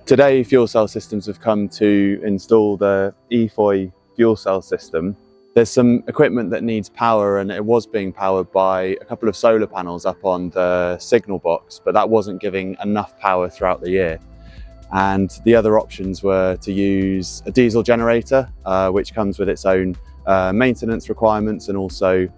Today, fuel cell systems have come to install the EFOY fuel cell system. There's some equipment that needs power, and it was being powered by a couple of solar panels up on the signal box, but that wasn't giving enough power throughout the year. And the other options were to use a diesel generator, which comes with its own maintenance requirements and also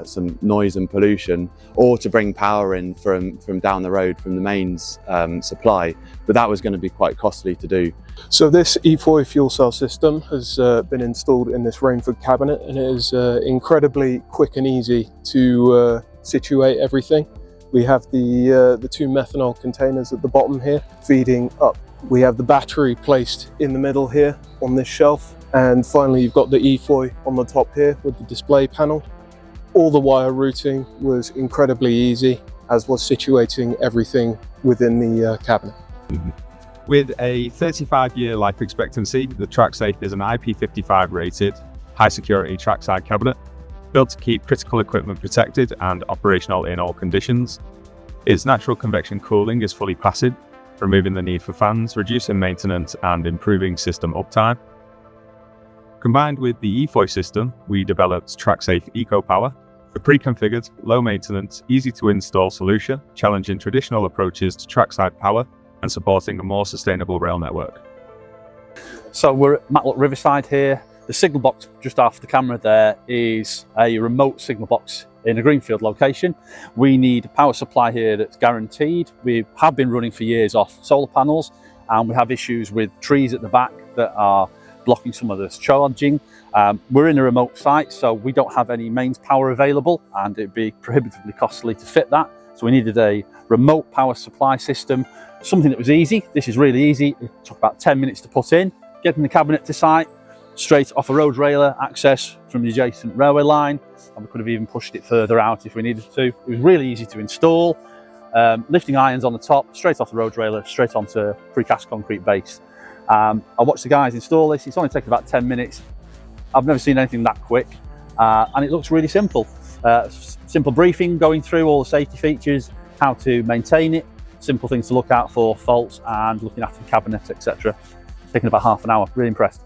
some noise and pollution, or to bring power in from down the road from the mains supply, but that was going to be quite costly to do. So this EFOY fuel cell system has been installed in this Rainford cabinet, and it is incredibly quick and easy to situate everything. We have the two methanol containers at the bottom here feeding up. We have the battery placed in the middle here on this shelf. And finally, you've got the EFOY on the top here with the display panel. All the wire routing was incredibly easy, as was situating everything within the cabinet. With a 35-year life expectancy, the TrackSafe is an IP55 rated, high security trackside cabinet, built to keep critical equipment protected and operational in all conditions. Its natural convection cooling is fully passive, removing the need for fans, reducing maintenance and improving system uptime. Combined with the EFOY system, we developed TrackSafe EcoPower, a pre-configured, low-maintenance, easy-to-install solution challenging traditional approaches to trackside power and supporting a more sustainable rail network. So we're at Matlock Riverside here. The signal box just after the camera there is a remote signal box in a greenfield location. We need a power supply here that's guaranteed. We have been running for years off solar panels, and we have issues with trees at the back that are blocking some of this charging. We're in a remote site, so we don't have any mains power available, and it'd be prohibitively costly to fit that. So we needed a remote power supply system, something that was easy. This is really easy. It took about 10 minutes to put in, getting the cabinet to site, straight off a road railer access from the adjacent railway line, and we could have even pushed it further out if we needed to. It was really easy to install. Lifting irons on the top, straight off the road railer, straight onto precast concrete base. I watched the guys install this. It's only taken about 10 minutes. I've never seen anything that quick, and it looks really simple. Simple briefing, going through all the safety features, how to maintain it, simple things to look out for, faults, and looking after the cabinet, etc. Taking about half an hour. Really impressed.